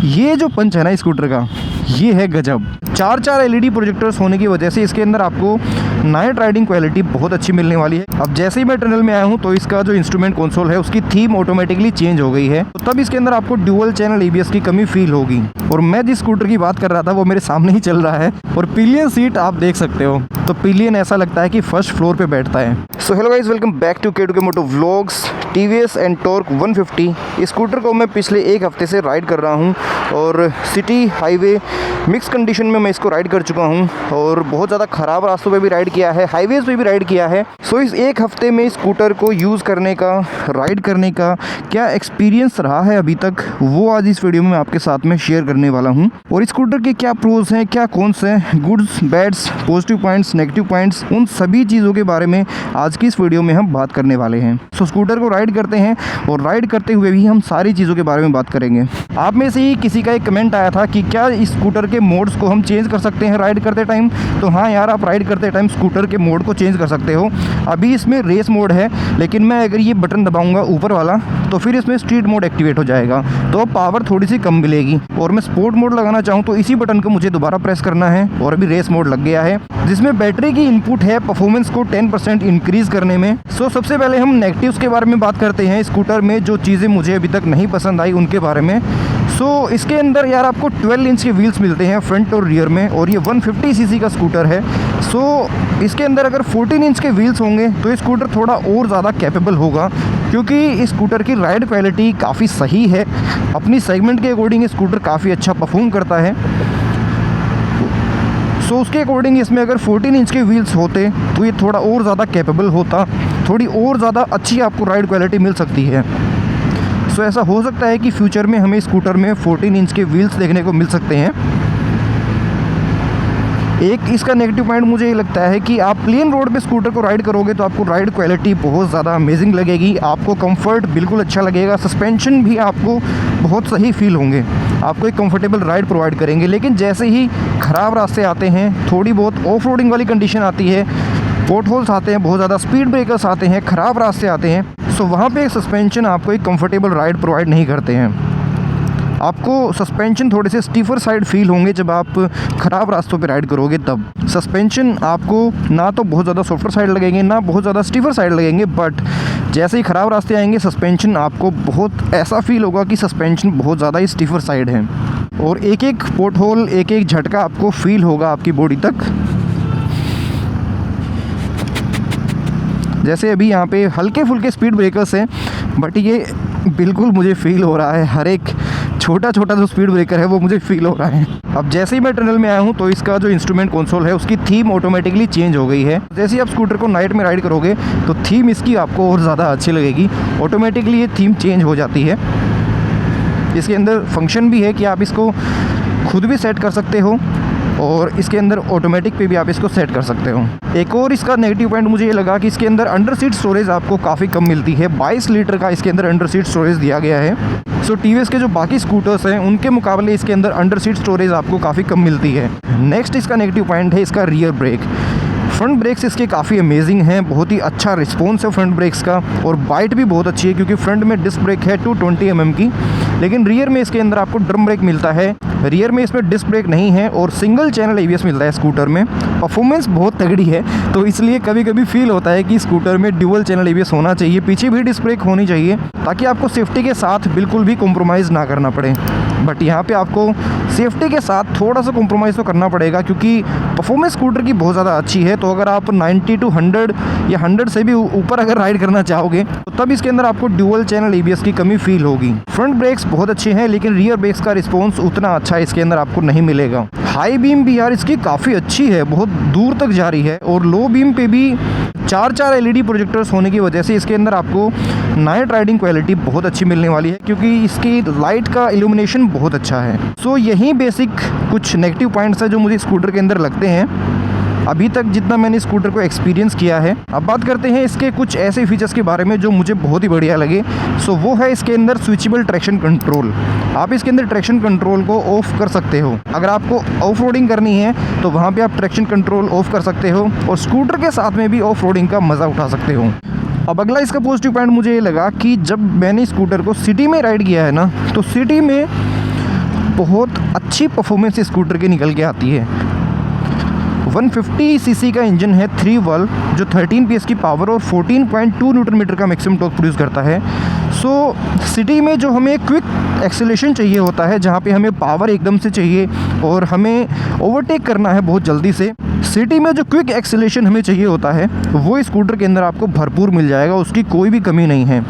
ये जो पंच है ना स्कूटर का, ये है गजब। 4 एलईडी प्रोजेक्टर्स होने की वजह से इसके अंदर आपको नाइट राइडिंग क्वालिटी बहुत अच्छी मिलने वाली है। अब जैसे ही मैं टनल में आया हूँ तो इसका जो इंस्ट्रूमेंट कंसोल है उसकी थीम ऑटोमेटिकली चेंज हो गई है, तो तब इसके अंदर आपको ड्यूअल चैनल एबीएस की कमी फील होगी। और मैं जिस स्कूटर की बात कर रहा था वो मेरे सामने ही चल रहा है, और पिलियन सीट आप देख सकते हो, तो पिलियन ऐसा लगता है कि फर्स्ट फ्लोर पे बैठता है। So hello guys, welcome back to K Moto vlogs. TVS Ntorq 150 इस स्कूटर को मैं पिछले एक हफ्ते से राइड कर रहा हूँ, और सिटी हाईवे मिक्स कंडीशन में मैं इसको राइड कर चुका हूँ, और बहुत ज़्यादा ख़राब रास्तों पे भी राइड किया है, हाईवेज़ पे भी राइड किया है। सो इस एक हफ्ते में स्कूटर को यूज़ करने का, राइड करने का क्या एक्सपीरियंस रहा है अभी तक, वो आज इस वीडियो में मैं आपके साथ में शेयर करने वाला हूँ। और इस स्कूटर के क्या प्रोज हैं, क्या कॉन्स हैं, goods bads, positive points, negative points, उन सभी चीज़ों के बारे में आज की इस वीडियो में हम बात करने वाले हैं। सो स्कूटर को राइड करते हैं, और राइड करते हुए भी हम सारी चीज़ों के बारे में बात करेंगे। आप में से ही किसी का एक कमेंट आया था कि क्या इस स्कूटर के मोड्स को हम चेंज कर सकते हैं राइड करते टाइम। तो हाँ यार, आप राइड करते टाइम स्कूटर के मोड को चेंज कर सकते हो। अभी इसमें रेस मोड है, लेकिन मैं अगर ये बटन दबाऊंगा ऊपर वाला तो फिर इसमें स्ट्रीट मोड एक्टिवेट हो जाएगा, तो पावर थोड़ी सी कम मिलेगी। और मैं स्पोर्ट मोड लगाना चाहूँ तो इसी बटन को मुझे दोबारा प्रेस करना है, और अभी रेस मोड लग गया है, जिसमें बैटरी की इनपुट है परफॉर्मेंस को 10% इंक्रीज करने में। सो सबसे पहले हम नेगेटिव्स के बारे में बात करते हैं। स्कूटर में जो चीज़ें मुझे अभी तक नहीं पसंद आई उनके बारे में। सो इसके अंदर यार आपको 12 इंच के व्हील्स मिलते हैं फ्रंट और रियर में, और ये 150 सीसी का स्कूटर है। सो इसके अंदर अगर 14 इंच के व्हील्स होंगे तो ये स्कूटर थोड़ा और ज़्यादा कैपेबल होगा, क्योंकि इस स्कूटर की राइड क्वालिटी काफ़ी सही है। अपनी सेगमेंट के अकॉर्डिंग ये स्कूटर काफ़ी अच्छा परफॉर्म करता है। सो उसके अकॉर्डिंग इसमें अगर 14 इंच के व्हील्स होते तो ये थोड़ा और ज़्यादा कैपेबल होता, थोड़ी और ज़्यादा अच्छी आपको राइड क्वालिटी मिल सकती है। सो ऐसा हो सकता है कि फ्यूचर में हमें स्कूटर में 14 इंच के व्हील्स देखने को मिल सकते हैं। एक इसका नेगेटिव पॉइंट मुझे ये लगता है कि आप प्लेन रोड पे स्कूटर को राइड करोगे तो आपको राइड क्वालिटी बहुत ज़्यादा अमेजिंग लगेगी, आपको कंफर्ट बिल्कुल अच्छा लगेगा, सस्पेंशन भी आपको बहुत सही फील होंगे, आपको एक कंफर्टेबल राइड प्रोवाइड करेंगे। लेकिन जैसे ही ख़राब रास्ते आते हैं, थोड़ी बहुत ऑफ रोडिंग वाली कंडीशन आती है, पोर्ट होल्स आते हैं, बहुत ज़्यादा स्पीड ब्रेकर्स आते हैं, ख़राब रास्ते आते हैं, सो वहाँ पे सस्पेंशन आपको एक कंफर्टेबल राइड प्रोवाइड नहीं करते हैं। आपको सस्पेंशन थोड़े से स्टीफर साइड फील होंगे जब आप ख़राब रास्तों पे राइड करोगे, तब सस्पेंशन आपको ना तो बहुत ज़्यादा सॉफ्टर साइड लगेंगे, ना बहुत ज़्यादा स्टीफर साइड लगेंगे, बट जैसे ही ख़राब रास्ते आएंगे सस्पेंशन आपको बहुत ऐसा फील होगा कि सस्पेंशन बहुत ज़्यादा ही स्टीफर साइड है, और एक एक पोर्ट होल, एक एक झटका आपको फील होगा आपकी बॉडी तक। जैसे अभी यहाँ पे हल्के फुल्के स्पीड ब्रेकर्स हैं, बट ये बिल्कुल मुझे फील हो रहा है, हर एक छोटा छोटा जो स्पीड ब्रेकर है वो मुझे फील हो रहा है। अब जैसे ही मैं टनल में आया हूँ तो इसका जो इंस्ट्रूमेंट कंसोल है उसकी थीम ऑटोमेटिकली चेंज हो गई है। जैसे ही आप स्कूटर को नाइट में राइड करोगे तो थीम इसकी आपको और ज़्यादा अच्छी लगेगी, ऑटोमेटिकली ये थीम चेंज हो जाती है। इसके अंदर फंक्शन भी है कि आप इसको खुद भी सेट कर सकते हो, और इसके अंदर ऑटोमेटिक पे भी आप इसको सेट कर सकते हो। एक और इसका नेगेटिव पॉइंट मुझे ये लगा कि इसके अंदर अंडर सीट स्टोरेज आपको काफ़ी कम मिलती है। 22 लीटर का इसके अंदर अंडर सीट स्टोरेज दिया गया है। सो टीवीएस के जो बाकी स्कूटर्स हैं उनके मुकाबले इसके अंदर अंडर सीट स्टोरेज आपको काफ़ी कम मिलती है। नेक्स्ट इसका नेगेटिव पॉइंट है इसका रियर ब्रेक। फ्रंट ब्रेक्स इसके काफ़ी अमेजिंग हैं, बहुत ही अच्छा रिस्पॉन्स है फ्रंट ब्रेक्स का, और बाइट भी बहुत अच्छी है, क्योंकि फ्रंट में डिस्क ब्रेक है 220 mm की, लेकिन रियर में इसके अंदर आपको ड्रम ब्रेक मिलता है। रियर में इसमें डिस्क ब्रेक नहीं है, और सिंगल चैनल एबीएस मिलता है स्कूटर में। परफॉर्मेंस बहुत तगड़ी है, तो इसलिए कभी कभी फील होता है कि स्कूटर में ड्यूअल चैनल एबीएस होना चाहिए, पीछे भी डिस्क ब्रेक होनी चाहिए, ताकि आपको सेफ्टी के साथ बिल्कुल भी कॉम्प्रोमाइज़ ना करना पड़े। बट यहाँ पे आपको सेफ्टी के साथ थोड़ा सा कॉम्प्रोमाइज़ तो करना पड़ेगा, क्योंकि परफॉर्मेंस स्कूटर की बहुत ज़्यादा अच्छी है। तो अगर आप 90 to 100 या 100 से भी ऊपर अगर राइड करना चाहोगे तो तब इसके अंदर आपको ड्यूअल चैनल एबीएस की कमी फील होगी। फ्रंट ब्रेक्स बहुत अच्छे हैं, लेकिन रियर ब्रेक्स का रिस्पॉन्स उतना अच्छा इसके अंदर आपको नहीं मिलेगा। हाई बीम भी यार इसकी काफ़ी अच्छी है, बहुत दूर तक जा रही है, और लो बीम पे भी 4 एलईडी प्रोजेक्टर्स होने की वजह से इसके अंदर आपको नाइट राइडिंग क्वालिटी बहुत अच्छी मिलने वाली है, क्योंकि इसकी लाइट का इल्यूमिनेशन बहुत अच्छा है। सो यही बेसिक कुछ नेगेटिव पॉइंट्स है जो मुझे स्कूटर के अंदर लगते हैं अभी तक जितना मैंने स्कूटर को एक्सपीरियंस किया है। अब बात करते हैं इसके कुछ ऐसे फीचर्स के बारे में जो मुझे बहुत ही बढ़िया लगे। सो वो है इसके अंदर स्विचेबल ट्रैक्शन कंट्रोल। आप इसके अंदर ट्रैक्शन कंट्रोल को ऑफ कर सकते हो। अगर आपको ऑफ रोडिंग करनी है तो वहाँ पे आप ट्रैक्शन कंट्रोल ऑफ कर सकते हो, और स्कूटर के साथ में भी ऑफ रोडिंग का मज़ा उठा सकते हो। अब अगला इसका पॉजिटिव पॉइंट मुझे ये लगा कि जब मैंने स्कूटर को सिटी में राइड किया है ना, तो सिटी में बहुत अच्छी परफॉर्मेंस इस स्कूटर की निकल के आती है। 150 सीसी का इंजन है 3 वाल्व, जो 13 पीएस की पावर और 14.2 न्यूटन मीटर का मैक्सिमम टॉर्क प्रोड्यूस करता है। सो सिटी में जो हमें क्विक एक्सेलेरेशन चाहिए होता है, जहाँ पे हमें पावर एकदम से चाहिए और हमें ओवरटेक करना है बहुत जल्दी से, सिटी में जो क्विक एक्सेलेरेशन हमें चाहिए होता है वो स्कूटर के अंदर आपको भरपूर मिल जाएगा, उसकी कोई भी कमी नहीं है।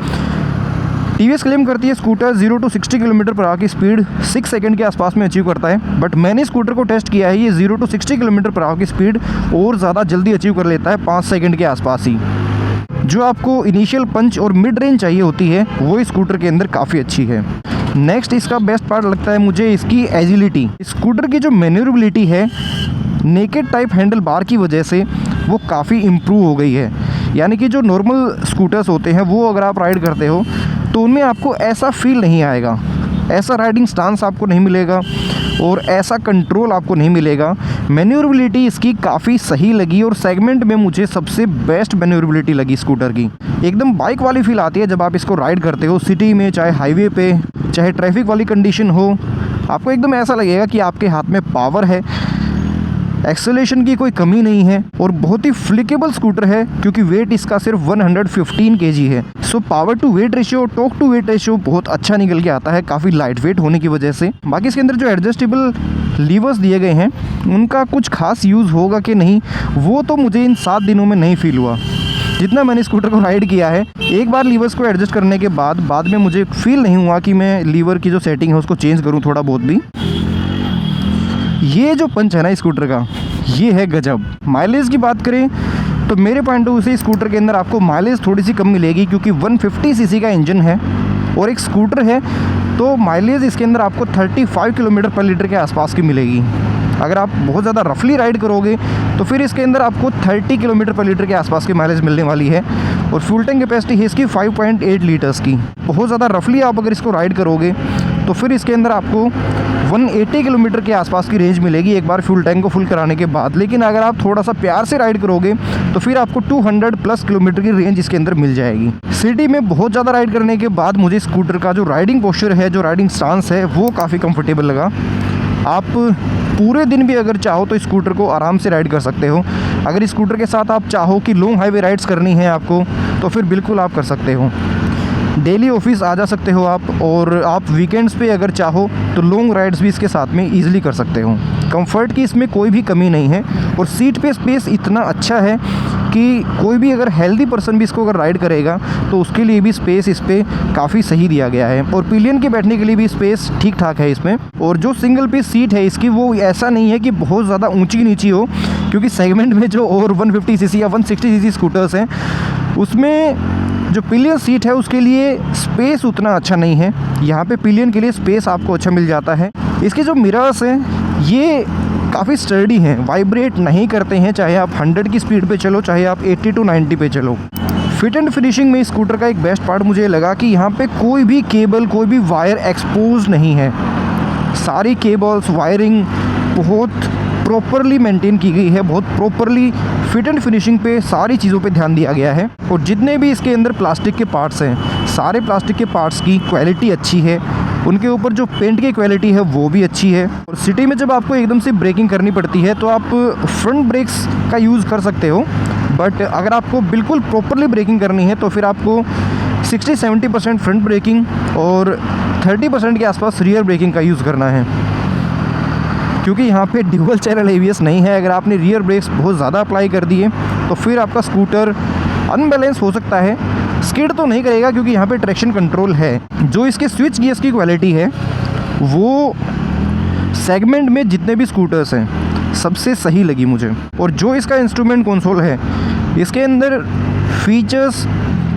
टीवीएस क्लेम करती है scooter 0 to 60 kilometre per hour की स्पीड 6 सेकंड के आसपास में अचीव करता है, बट मैंने स्कूटर को टेस्ट किया है, ये 0 to 60 किलोमीटर पर आवर की स्पीड और ज़्यादा जल्दी अचीव कर लेता है, 5 सेकंड के आसपास ही। जो आपको इनिशियल पंच और मिड रेंज चाहिए होती है वो स्कूटर के अंदर काफ़ी अच्छी है। नेक्स्ट इसका बेस्ट पार्ट लगता है मुझे इसकी एजिलिटी। स्कूटर की जो मैन्यूरेबिलिटी है नेकेड टाइप हैंडल बार की वजह से वो काफ़ी इम्प्रूव हो गई है। यानी कि जो नॉर्मल स्कूटर्स होते हैं वो अगर आप राइड करते हो तो उनमें आपको ऐसा फील नहीं आएगा, ऐसा राइडिंग स्टांस आपको नहीं मिलेगा और ऐसा कंट्रोल आपको नहीं मिलेगा। मैन्यूरेबिलिटी इसकी काफ़ी सही लगी और सेगमेंट में मुझे सबसे बेस्ट मैन्यूरेबिलिटी लगी स्कूटर की। एकदम बाइक वाली फील आती है जब आप इसको राइड करते हो सिटी में, चाहे हाईवे पे, चाहे ट्रैफिक वाली कंडीशन हो, आपको एकदम ऐसा लगेगा कि आपके हाथ में पावर है, एक्सेलेरेशन की कोई कमी नहीं है और बहुत ही फ्लिकेबल स्कूटर है क्योंकि वेट इसका सिर्फ 115 kg है। So power to weight ratio, torque to weight ratio बहुत अच्छा निकल के आता है, काफ़ी लाइट वेट होने की वजह से। बाकी इसके अंदर जो एडजस्टेबल लीवर्स दिए गए हैं उनका कुछ खास यूज़ होगा कि नहीं वो तो मुझे इन 7 दिनों में नहीं फील हुआ। जितना मैंने स्कूटर को राइड किया है, एक बार लीवर्स को एडजस्ट करने के बाद में मुझे फील नहीं हुआ कि मैं लीवर की जो सेटिंग है उसको चेंज करूँ थोड़ा बहुत भी। ये जो पंच है ना स्कूटर का, ये है गजब। माइलेज की बात करें तो मेरे पॉइंट ऑफ व्यू से स्कूटर के अंदर आपको माइलेज थोड़ी सी कम मिलेगी क्योंकि 150 सीसी का इंजन है और एक स्कूटर है, तो माइलेज इसके अंदर आपको 35 किलोमीटर पर लीटर के आसपास की मिलेगी। अगर आप बहुत ज़्यादा रफली राइड करोगे तो फिर इसके अंदर आपको 30 किलोमीटर पर लीटर के आसपास की माइलेज मिलने वाली है और फ्यूल टैंक कैपेसिटी है इसकी 5.8 लीटर्स की। बहुत ज़्यादा रफली आप अगर इसको राइड करोगे तो फिर इसके अंदर आपको 180 किलोमीटर के आसपास की रेंज मिलेगी एक बार फ्यूल टैंक को फुल कराने के बाद। लेकिन अगर आप थोड़ा सा प्यार से राइड करोगे तो फिर आपको 200+ किलोमीटर की रेंज इसके अंदर मिल जाएगी। सिटी में बहुत ज़्यादा राइड करने के बाद मुझे स्कूटर का जो राइडिंग पोस्चर है, जो राइडिंग स्टांस है, वो काफ़ी कंफर्टेबल लगा। आप पूरे दिन भी अगर चाहो तो स्कूटर को आराम से राइड कर सकते हो। अगर स्कूटर के साथ आप चाहो कि लॉन्ग हाईवे राइड्स करनी है आपको तो फिर बिल्कुल आप कर सकते हो। डेली ऑफिस आ जा सकते हो आप, और आप वीकेंड्स पे अगर चाहो तो लॉन्ग राइड्स भी इसके साथ में ईजिली कर सकते हो। कंफर्ट की इसमें कोई भी कमी नहीं है और सीट पे स्पेस इतना अच्छा है कि कोई भी अगर हेल्दी पर्सन भी इसको अगर राइड करेगा तो उसके लिए भी स्पेस इस पर काफ़ी सही दिया गया है और पिलियन के बैठने के लिए भी स्पेस ठीक ठाक है इसमें। और जो सिंगल पीस सीट है इसकी वो ऐसा नहीं है कि बहुत ज़्यादा ऊंची नीची हो, क्योंकि सेगमेंट में जो और 150 सीसी या 160 सीसी स्कूटर्स हैं उसमें जो पिलियन सीट है उसके लिए स्पेस उतना अच्छा नहीं है। यहाँ पे पिलियन के लिए स्पेस आपको अच्छा मिल जाता है। इसके जो मिरर्स हैं ये काफ़ी स्टर्डी हैं, वाइब्रेट नहीं करते हैं, चाहे आप 100 की स्पीड पे चलो, चाहे आप 80 to 90 पे चलो। फिट एंड फिनिशिंग में स्कूटर का एक बेस्ट पार्ट मुझे लगा कि यहाँ पे कोई भी केबल, कोई भी वायर एक्सपोज नहीं है। सारी केबल्स, वायरिंग बहुत प्रॉपरली मेंटेन की गई है, बहुत प्रॉपरली फिट एंड फिनिशिंग पे सारी चीज़ों पे ध्यान दिया गया है। और जितने भी इसके अंदर प्लास्टिक के पार्ट्स हैं, सारे प्लास्टिक के पार्ट्स की क्वालिटी अच्छी है, उनके ऊपर जो पेंट की क्वालिटी है वो भी अच्छी है। और सिटी में जब आपको एकदम से ब्रेकिंग करनी पड़ती है तो आप फ्रंट ब्रेक्स का यूज़ कर सकते हो, बट अगर आपको बिल्कुल प्रॉपरली ब्रेकिंग करनी है तो फिर आपको 60-70% फ्रंट ब्रेकिंग और 30% के आसपास रियर ब्रेकिंग का यूज़ करना है, क्योंकि यहाँ पे ड्यूअल चैनल ABS नहीं है। अगर आपने रियर ब्रेक्स बहुत ज़्यादा अप्लाई कर दिए तो फिर आपका स्कूटर अनबैलेंस हो सकता है। स्किड तो नहीं करेगा क्योंकि यहाँ पे ट्रैक्शन कंट्रोल है। जो इसके स्विच गियर्स की क्वालिटी है वो सेगमेंट में जितने भी स्कूटर्स हैं सबसे सही लगी मुझे। और जो इसका इंस्ट्रूमेंट कंसोल है, इसके अंदर फीचर्स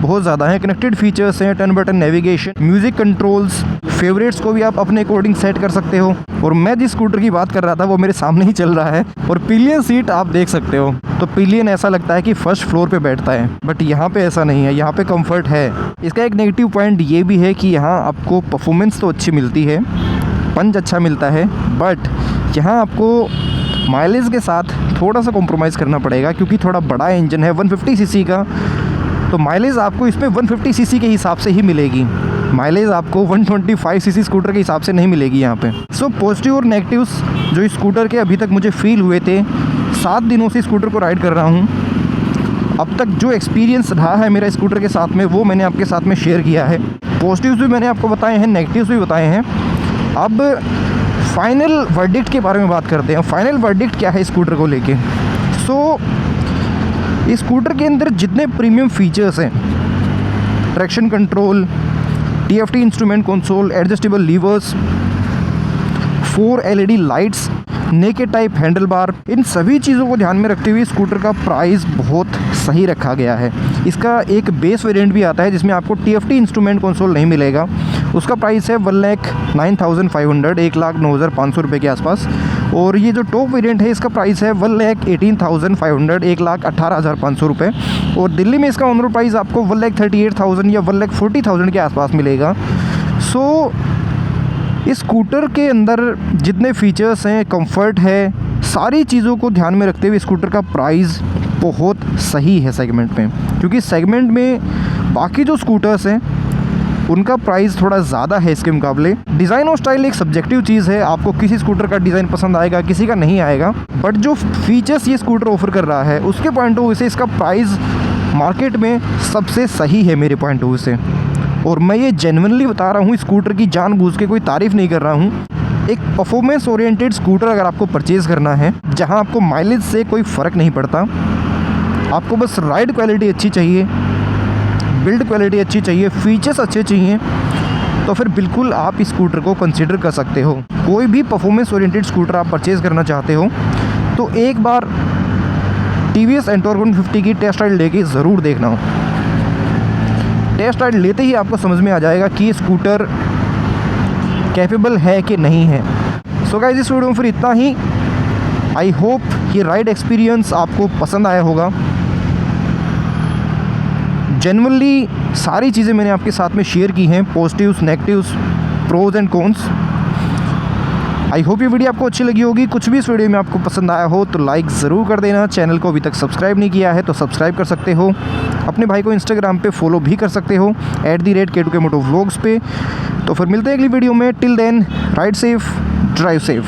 बहुत ज़्यादा हैं, कनेक्टेड फीचर्स हैं, 10 button navigation, music controls, favourites को भी आप अपने अकॉर्डिंग सेट कर सकते हो। और मैं जिस स्कूटर की बात कर रहा था वो मेरे सामने ही चल रहा है। और पिलियन सीट आप देख सकते हो, तो पिलियन ऐसा लगता है कि फर्स्ट फ्लोर पे बैठता है, बट यहाँ पे ऐसा नहीं है, यहाँ पे कंफर्ट है। इसका एक नेगेटिव पॉइंट ये भी है कि यहाँ आपको परफॉर्मेंस तो अच्छी मिलती है, पंच अच्छा मिलता है, बट यहाँ आपको माइलेज के साथ थोड़ा सा कॉम्प्रोमाइज़ करना पड़ेगा क्योंकि थोड़ा बड़ा इंजन है 150 सीसी का, तो माइलेज आपको इसमें 150 सीसी के हिसाब से ही मिलेगी। माइलेज आपको 125 सीसी स्कूटर के हिसाब से नहीं मिलेगी यहाँ पे। सो पॉजिटिव और नेगेटिव्स जो इस स्कूटर के अभी तक मुझे फील हुए थे, 7 दिनों से स्कूटर को राइड कर रहा हूँ, अब तक जो एक्सपीरियंस रहा है मेरा स्कूटर के साथ में वो मैंने आपके साथ में शेयर किया है। पॉजिटिव्स भी मैंने आपको बताए हैं, नेगेटिव्स भी बताए हैं। अब फाइनल वर्डिक्ट के बारे में बात करते हैं। फाइनल वर्डिक्ट क्या है स्कूटर को लेके। सो इस स्कूटर के अंदर जितने प्रीमियम फीचर्स हैं, traction control, TFT instrument console, adjustable levers, 4 LED lights, naked type handlebar, इन सभी चीज़ों को ध्यान में रखते हुए स्कूटर का प्राइस बहुत सही रखा गया है। इसका एक बेस वेरिएंट भी आता है जिसमें आपको TFT इंस्ट्रूमेंट कंसोल नहीं मिलेगा। उसका प्राइस है 1,09,500, 1,09,500 रुपये के आसपास। और ये जो टॉप वेरिएंट है इसका प्राइस है 1,18,500, 1,18,500 रुपये। और दिल्ली में इसका ऑन रोड प्राइस आपको 1,38,000 या 1,40,000 के आसपास मिलेगा। सो इस स्कूटर के अंदर जितने फीचर्स हैं, कंफर्ट है, सारी चीज़ों को ध्यान में रखते हुए स्कूटर का प्राइस बहुत सही है सेगमेंट में। क्योंकि सेगमेंट में बाकी जो स्कूटर्स हैं उनका प्राइस थोड़ा ज़्यादा है इसके मुकाबले। डिज़ाइन और स्टाइल एक सब्जेक्टिव चीज़ है, आपको किसी स्कूटर का डिज़ाइन पसंद आएगा, किसी का नहीं आएगा। बट जो फीचर्स ये स्कूटर ऑफर कर रहा है उसके पॉइंट ऑफ व्यू से इसका प्राइस मार्केट में सबसे सही है मेरे पॉइंट ऑफ व्यू से। और मैं ये जेन्युइनली बता रहा हूँ, स्कूटर की जानबूझ के कोई तारीफ़ नहीं कर रहा हूँ। एक परफॉर्मेंस ओरिएंटेड स्कूटर अगर आपको परचेज़ करना है, जहाँ आपको माइलेज से कोई फ़र्क नहीं पड़ता, आपको बस राइड क्वालिटी अच्छी चाहिए, बिल्ड क्वालिटी अच्छी चाहिए, फीचर्स अच्छे चाहिए, तो फिर बिल्कुल आप इस स्कूटर को कंसीडर कर सकते हो। कोई भी परफॉर्मेंस ओरिएंटेड स्कूटर आप परचेज़ करना चाहते हो तो एक बार TVS एंटॉर्क 150 की टेस्ट राइड लेके ज़रूर देखना हो। टेस्ट राइड लेते ही आपको समझ में आ जाएगा कि ये स्कूटर कैपेबल है कि नहीं है। सो गाइस, इस वीडियो में फिर इतना ही। आई होप ये राइड एक्सपीरियंस आपको पसंद आया होगा। जेन्युइनली सारी चीज़ें मैंने आपके साथ में शेयर की हैं, positives, negatives, pros and cons. I hope ये वीडियो आपको अच्छी लगी होगी। कुछ भी इस वीडियो में आपको पसंद आया हो तो लाइक ज़रूर कर देना। चैनल को अभी तक सब्सक्राइब नहीं किया है तो सब्सक्राइब कर सकते हो। अपने भाई को इंस्टाग्राम पे फॉलो भी कर सकते हो @K2K मोटो व्लॉग्स पे। तो फिर मिलते हैं अगली वीडियो में। Till then, ride safe, drive safe.